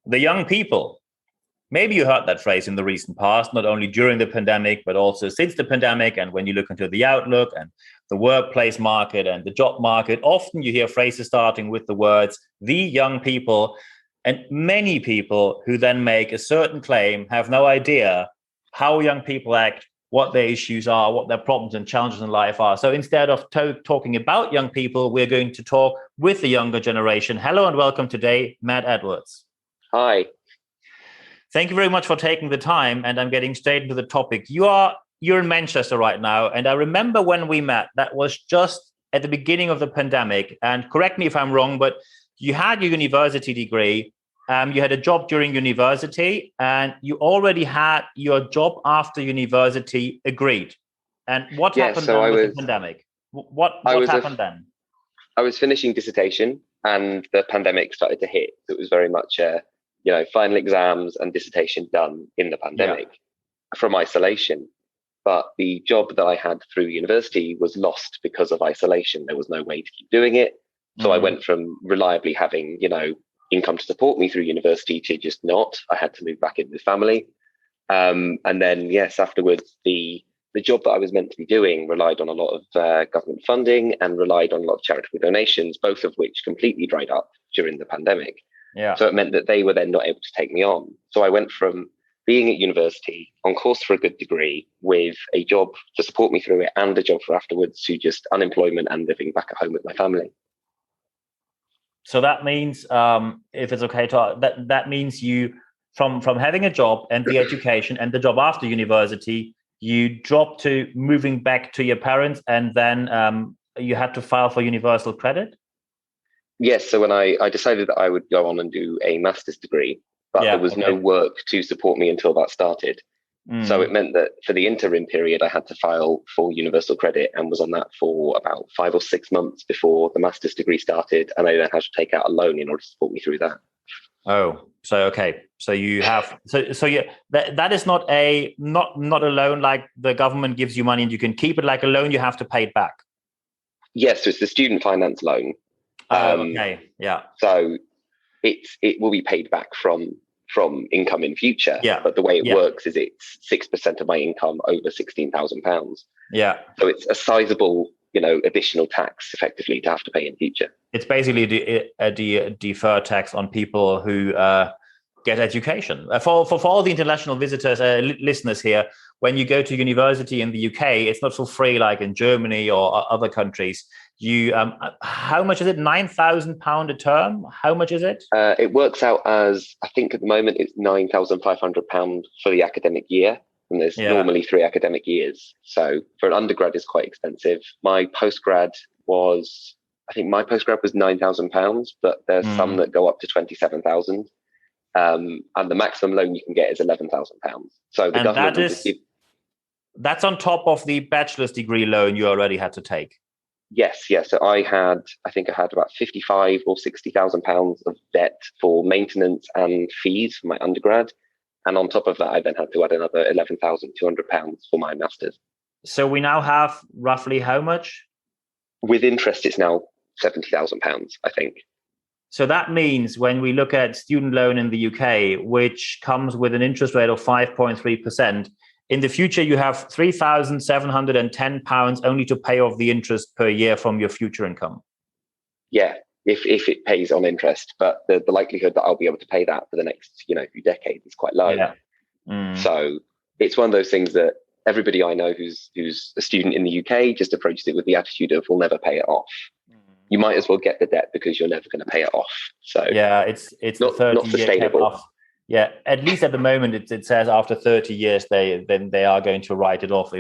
the young people. Maybe you heard that phrase in the recent past, not only during the pandemic, but also since the pandemic. And when you look into the outlook and the workplace market and the job market, often you hear phrases starting with the words, the young people. And many people who then make a certain claim have no idea how young people act, what their issues are, what their problems and challenges in life are. So instead of talking about young people, we're going to talk with the younger generation. Hello and welcome today, Matt Edwards. Hi. Thank you very much for taking the time. And I'm getting straight into the topic. You're in Manchester right now. And I remember when we met, that was just at the beginning of the pandemic. And correct me if I'm wrong, but you had your university degree. You had a job during university, and you already had your job after university agreed. And what happened then with the pandemic? What happened then? I was finishing dissertation, and the pandemic started to hit. It was very much, final exams and dissertation done in the pandemic from isolation. But the job that I had through university was lost because of isolation. There was no way to keep doing it. So I went from reliably having, income to support me through university to just not. I had to move back in with family. And then, yes, afterwards, the job that I was meant to be doing relied on a lot of government funding and relied on a lot of charitable donations, both of which completely dried up during the pandemic. Yeah. So it meant that they were then not able to take me on. So I went from being at university on course for a good degree with a job to support me through it and a job for afterwards to just unemployment and living back at home with my family. So that means, if it's okay to, that means you, from having a job and the education and the job after university, you dropped to moving back to your parents, and then you had to file for universal credit? Yes. So when I decided that I would go on and do a master's degree, but there was no work to support me until that started. So it meant that for the interim period, I had to file for universal credit and was on that for about 5 or 6 months before the master's degree started. And I then had to take out a loan in order to support me through that. Oh, so okay. So you have that is not a loan like the government gives you money and you can keep it. Like a loan, you have to pay it back. Yes, so it's the student finance loan. Okay, yeah. So it will be paid back from income in future. Yeah. But the way it works is it's 6% of my income over £16,000. Yeah. So it's a sizable, additional tax effectively to have to pay in future. It's basically a deferred tax on people who get education. For all the international visitors, listeners here, when you go to university in the UK, it's not for free like in Germany or other countries. You, how much is it? £9,000 a term? How much is it? It works out as, I think at the moment it's £9,500 for the academic year. And there's normally 3 academic years. So for an undergrad, it's quite expensive. My postgrad was £9,000, but there's some that go up to 27,000. And the maximum loan you can get is £11,000. So the government that's on top of the bachelor's degree loan you already had to take. Yes. So I had about 55 or 60,000 pounds of debt for maintenance and fees for my undergrad. And on top of that, I then had to add another £11,200 for my master's. So we now have roughly how much? With interest, it's now £70,000, I think. So that means when we look at student loan in the UK, which comes with an interest rate of 5.3%, in the future, you have £3,710 only to pay off the interest per year from your future income. Yeah, if it pays on interest, but the likelihood that I'll be able to pay that for the next few decades is quite low. Yeah. So it's one of those things that everybody I know who's a student in the UK just approaches it with the attitude of we'll never pay it off. You might as well get the debt because you're never going to pay it off. So yeah, it's not sustainable. Yeah, at least at the moment it says after 30 years they are going to write it off.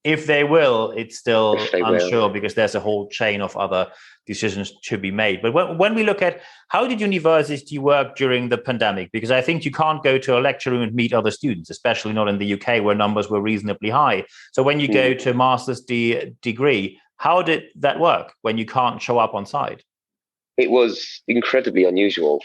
If they will, it's still unsure because there's a whole chain of other decisions to be made. But when we look at how did university work during the pandemic, because I think you can't go to a lecture room and meet other students, especially not in the UK where numbers were reasonably high. So when you go to a master's degree, how did that work when you can't show up on site? It was incredibly unusual.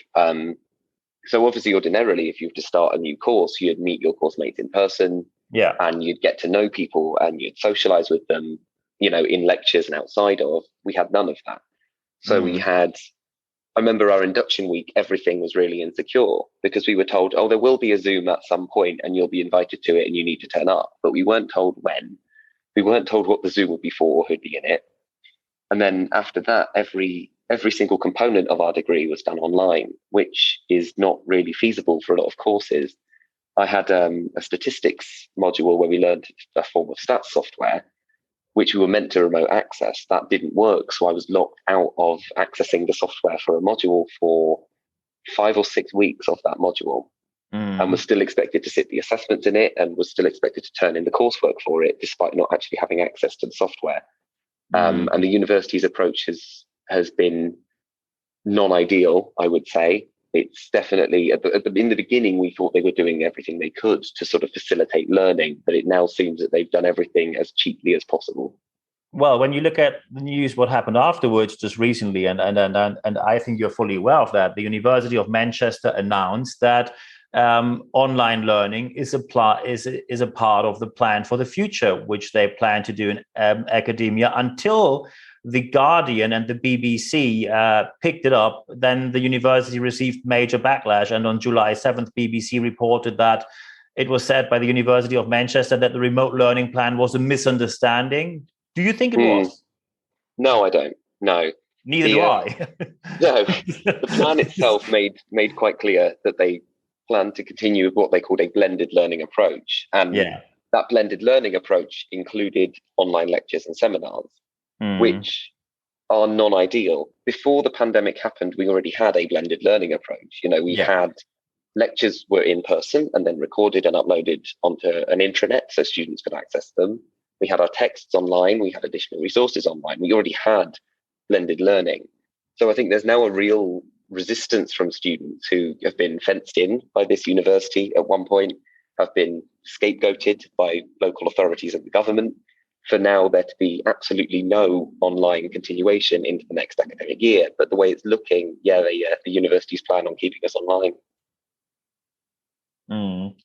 So obviously, ordinarily, if you were to start a new course, you'd meet your course mates in person, and you'd get to know people and you'd socialize with them, in lectures and outside of. We had none of that. So we had I remember our induction week, everything was really insecure because we were told, oh, there will be a Zoom at some point and you'll be invited to it and you need to turn up. But we weren't told when. We weren't told what the Zoom would be for or who'd be in it. And then after that, every single component of our degree was done online, which is not really feasible for a lot of courses. I had a statistics module where we learned a form of stats software, which we were meant to remote access. That didn't work. So I was locked out of accessing the software for a module for 5 or 6 weeks of that module, and was still expected to sit the assessments in it and was still expected to turn in the coursework for it, despite not actually having access to the software. And the university's approach has been non-ideal, I would say. It's definitely, in the beginning, we thought they were doing everything they could to sort of facilitate learning, but it now seems that they've done everything as cheaply as possible. Well, when you look at the news, what happened afterwards just recently, and I think you're fully aware of that, the University of Manchester announced that online learning is a part of the plan for the future, which they plan to do in academia until the Guardian and the BBC picked it up. Then the university received major backlash. And on July 7th, BBC reported that it was said by the University of Manchester that the remote learning plan was a misunderstanding. Do you think it was? No, I don't. No. Neither do I. No. The plan itself made quite clear that they plan to continue with what they called a blended learning approach. And that blended learning approach included online lectures and seminars, which are non-ideal. Before the pandemic happened, we already had a blended learning approach. We had lectures were in person and then recorded and uploaded onto an intranet so students could access them. We had our texts online. We had additional resources online. We already had blended learning. So I think there's now a real resistance from students who have been fenced in by this university at one point, have been scapegoated by local authorities and the government, for now there to be absolutely no online continuation into the next academic year. But the way it's looking, the universities plan on keeping us online.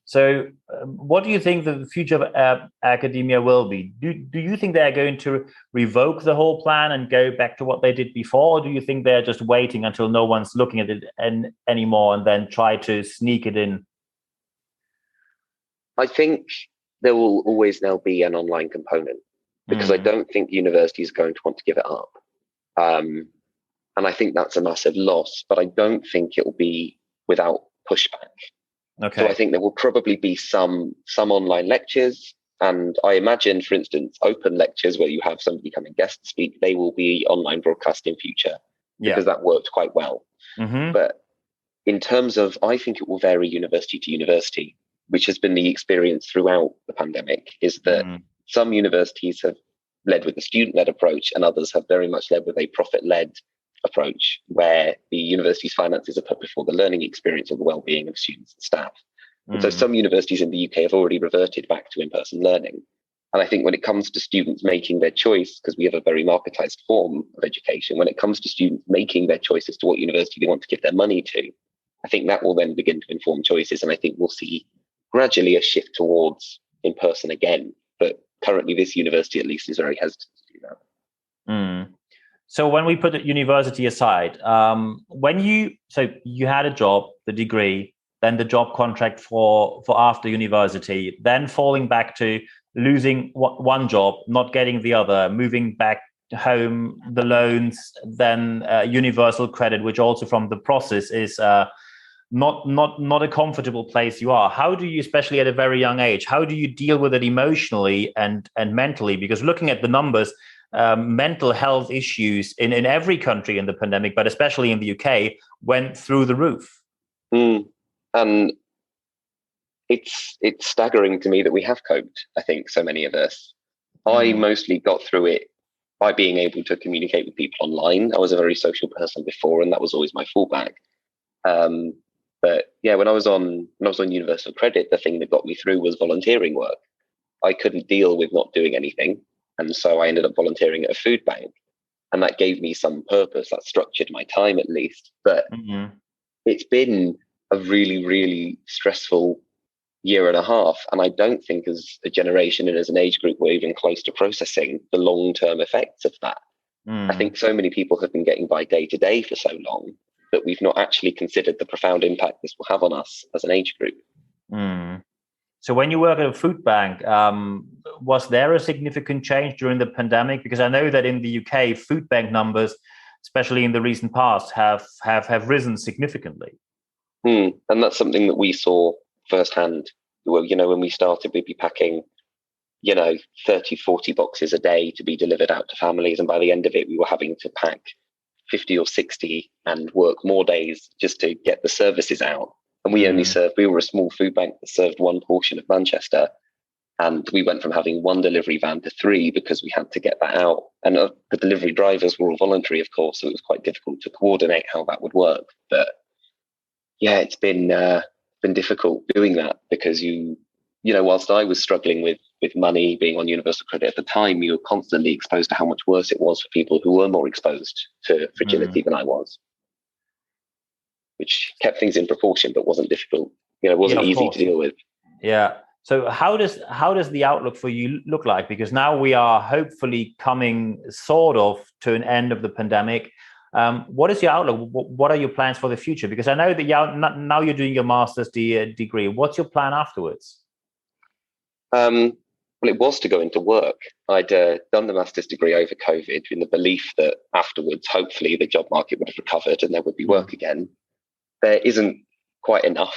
So what do you think the future of academia will be? Do you think they're going to revoke the whole plan and go back to what they did before? Or do you think they're just waiting until no one's looking at it anymore and then try to sneak it in? I think there will always now be an online component because I don't think the university is going to want to give it up. And I think that's a massive loss, but I don't think it will be without pushback. Okay. So I think there will probably be some online lectures, and I imagine, for instance, open lectures where you have somebody come and guest speak, they will be online broadcast in future because that worked quite well. But in terms of, I think it will vary university to university, which has been the experience throughout the pandemic, is that some universities have led with a student-led approach and others have very much led with a profit-led approach where the university's finances are put before the learning experience or the well-being of students and staff. And so some universities in the UK have already reverted back to in-person learning. And I think when it comes to students making their choice, because we have a very marketized form of education, when it comes to students making their choice as to what university they want to give their money to, I think that will then begin to inform choices. And I think we'll see gradually a shift towards in-person again. But currently this university at least is very hesitant to do that. So when we put the university aside, you had a job, the degree, then the job contract for after university, then falling back to losing one job, not getting the other, moving back home, the loans, then universal credit, which also from the process is not a comfortable place you are. How do you, especially at a very young age, how do you deal with it emotionally and mentally? Because looking at the numbers, mental health issues in every country in the pandemic, but especially in the UK, went through the roof. And it's staggering to me that we have coped, I think, so many of us. I mostly got through it by being able to communicate with people online. I was a very social person before, and that was always my fallback. But yeah, when I was on universal credit, the thing that got me through was volunteering work. I couldn't deal with not doing anything. And so I ended up volunteering at a food bank, and that gave me some purpose. That structured my time at least. But it's been a really, really stressful year and a half. And I don't think as a generation and as an age group, we're even close to processing the long-term effects of that. I think so many people have been getting by day to day for so long that we've not actually considered the profound impact this will have on us as an age group. So when you work at a food bank, was there a significant change during the pandemic? Because I know that in the UK, food bank numbers, especially in the recent past, have risen significantly. And that's something that we saw firsthand. Well, when we started, we'd be packing, 30, 40 boxes a day to be delivered out to families. And by the end of it, we were having to pack 50 or 60 and work more days just to get the services out. And we were a small food bank that served one portion of Manchester. And we went from having one delivery van to 3 because we had to get that out. And the delivery drivers were all voluntary, of course, so it was quite difficult to coordinate how that would work. But yeah, it's been difficult doing that because whilst I was struggling with money, being on universal credit at the time, you were constantly exposed to how much worse it was for people who were more exposed to fragility than I was, which kept things in proportion, but wasn't difficult. Wasn't easy to deal with. Yeah. So how does the outlook for you look like? Because now we are hopefully coming sort of to an end of the pandemic. What is your outlook? What are your plans for the future? Because I know that now you're doing your master's degree. What's your plan afterwards? Well, it was to go into work. I'd done the master's degree over COVID in the belief that afterwards, hopefully, the job market would have recovered and there would be work again. There isn't quite enough,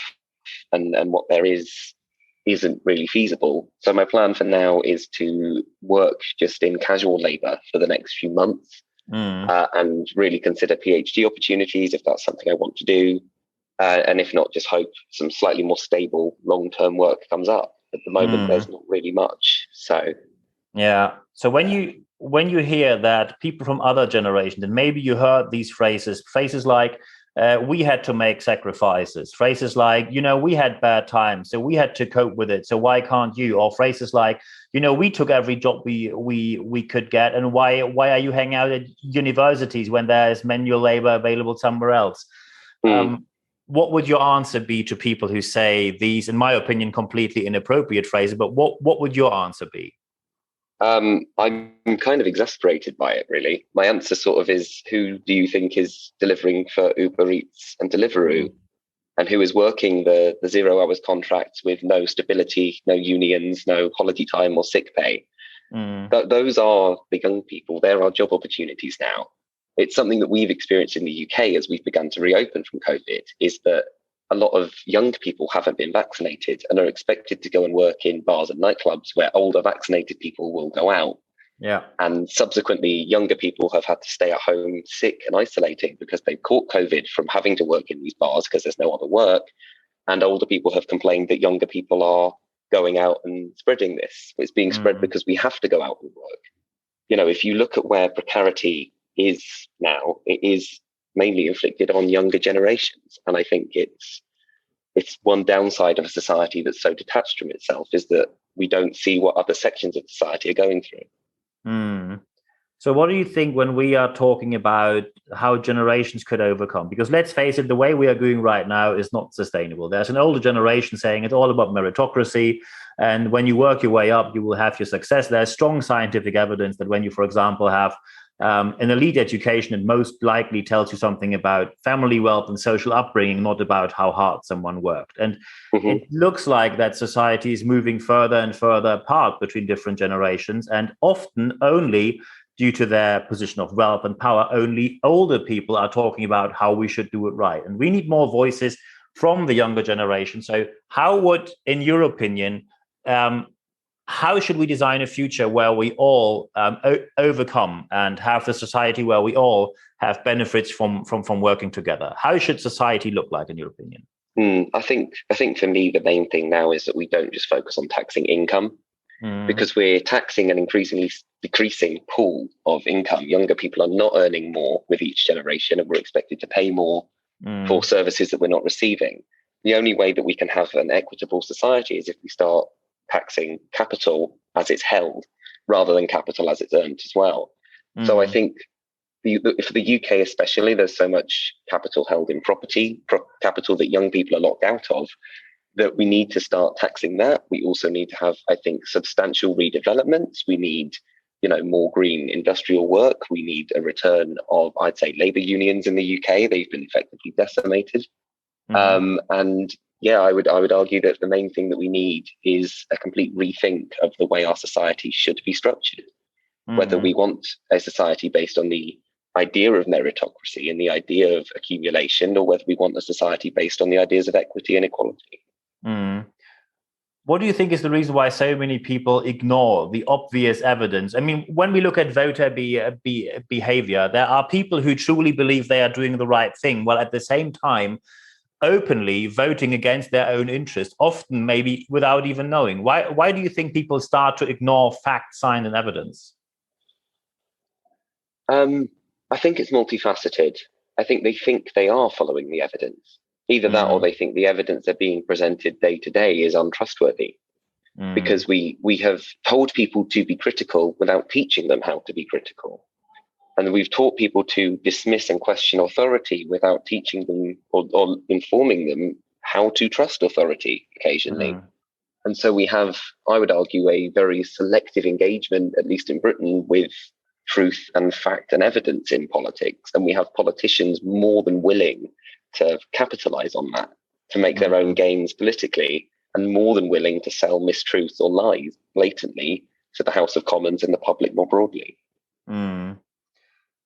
and what there isn't really feasible. So my plan for now is to work just in casual labour for the next few months and really consider PhD opportunities if that's something I want to do. And if not, just hope some slightly more stable long-term work comes up. At the moment, there's not really much. So, yeah. So when you hear that people from other generations, and maybe you heard these phrases like, we had to make sacrifices, phrases like, we had bad times, so we had to cope with it, so why can't you? Or phrases like, we took every job we could get, and why are you hanging out at universities when there's manual labor available somewhere else? What would your answer be to people who say these, in my opinion, completely inappropriate phrases? But what would your answer be? I'm kind of exasperated by it, really. My answer sort of is, who do you think is delivering for Uber Eats and Deliveroo? And who is working the 0 hours contracts with no stability, no unions, no holiday time or sick pay? Those are the young people. There are job opportunities now. It's something that we've experienced in the UK as we've begun to reopen from COVID, is that a lot of young people haven't been vaccinated and are expected to go and work in bars and nightclubs where older vaccinated people will go out. Yeah. And subsequently, younger people have had to stay at home sick and isolating because they've caught COVID from having to work in these bars because there's no other work. And older people have complained that younger people are going out and spreading this. It's being spread because we have to go out and work. If you look at where precarity is now, it is mainly inflicted on younger generations. And I think it's one downside of a society that's so detached from itself, is that we don't see what other sections of society are going through. So what do you think when we are talking about how generations could overcome? Because let's face it, the way we are going right now is not sustainable. There's an older generation saying it's all about meritocracy. And when you work your way up, you will have your success. There's strong scientific evidence that when you, for example, have an elite education, it most likely tells you something about family wealth and social upbringing, not about how hard someone worked. And it looks like that society is moving further and further apart between different generations, and often only due to their position of wealth and power, only older people are talking about how we should do it right. And we need more voices from the younger generation. So how would, in your opinion, how should we design a future where we all overcome and have the society where we all have benefits from working together? How should society look like, in your opinion? I think for me, the main thing now is that we don't just focus on taxing income, because we're taxing an increasingly decreasing pool of income. Younger people are not earning more with each generation, and we're expected to pay more for services that we're not receiving. The only way that we can have an equitable society is if we start taxing capital as it's held rather than capital as it's earned as well. So I think for the UK especially, there's so much capital held in property, capital that young people are locked out of, that we need to start taxing that. We also need to have, I think, substantial redevelopments. We need more green industrial work. We need a return of, I'd say, labour unions in the UK. They've been effectively decimated. And yeah, I would argue that the main thing that we need is a complete rethink of the way our society should be structured. Whether we want a society based on the idea of meritocracy and the idea of accumulation, or whether we want a society based on the ideas of equity and equality. What do you think is the reason why so many people ignore the obvious evidence? I mean, when we look at voter behavior, there are people who truly believe they are doing the right thing, while at the same time openly voting against their own interest, often maybe without even knowing. Why do you think people start to ignore fact, science, and evidence? I think it's multifaceted. I think they think they are following the evidence. Either that, or they think the evidence they're being presented day to day is untrustworthy. Because we have told people to be critical without teaching them how to be critical. And we've taught people to dismiss and question authority without teaching them or informing them how to trust authority occasionally. And so we have, I would argue, a very selective engagement, at least in Britain, with truth and fact and evidence in politics. And we have politicians more than willing to capitalize on that, to make their own gains politically, and more than willing to sell mistruths or lies blatantly to the House of Commons and the public more broadly.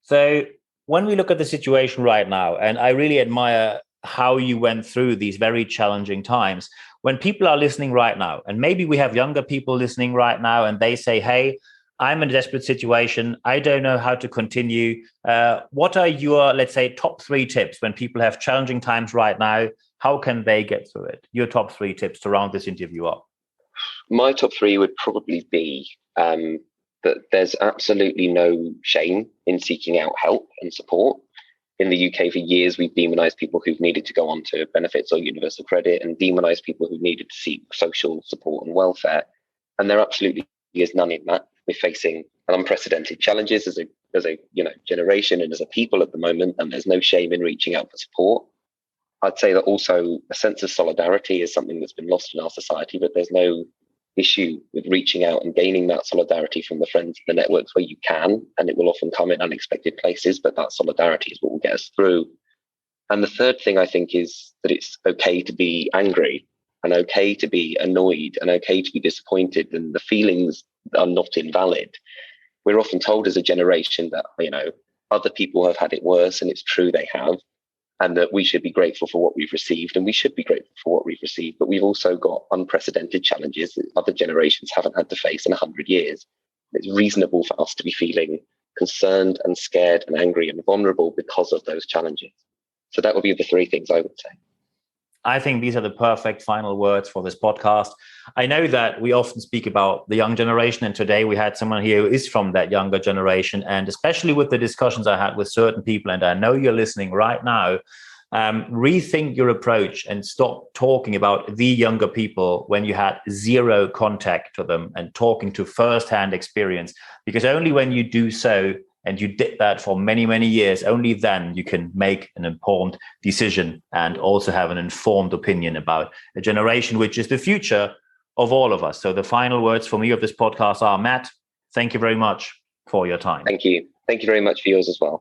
So when we look at the situation right now, and I really admire how you went through these very challenging times, when people are listening right now, and maybe we have younger people listening right now, and they say, hey, I'm in a desperate situation, I don't know how to continue. What are your, let's say, top 3 tips when people have challenging times right now? How can they get through it? Your top 3 tips to round this interview up. My top 3 would probably be that there's absolutely no shame in seeking out help and support. In the UK, for years, we've demonized people who've needed to go on to benefits or universal credit, and demonized people who needed to seek social support and welfare. And there absolutely is none in that. We're facing unprecedented challenges as a generation and as a people at the moment, and there's no shame in reaching out for support. I'd say that also a sense of solidarity is something that's been lost in our society, but there's no issue with reaching out and gaining that solidarity from the friends and the networks where you can, and it will often come in unexpected places, but that solidarity is what will get us through. And the third thing I think is that it's okay to be angry, and okay to be annoyed, and okay to be disappointed, and the feelings are not invalid. We're often told as a generation that, other people have had it worse, and it's true they have, and that we should be grateful for what we've received, and we should be grateful for what we've received. But we've also got unprecedented challenges that other generations haven't had to face in 100 years. It's reasonable for us to be feeling concerned and scared and angry and vulnerable because of those challenges. So that would be the 3 things I would say. I think these are the perfect final words for this podcast. I know that we often speak about the young generation, and today we had someone here who is from that younger generation. And especially with the discussions I had with certain people, and I know you're listening right now, rethink your approach and stop talking about the younger people when you had zero contact to them and talking to firsthand experience. Because only when you do so, and you did that for many, many years, only then you can make an informed decision and also have an informed opinion about a generation which is the future of all of us. So the final words for me of this podcast are, Matt, thank you very much for your time. Thank you. Thank you very much for yours as well.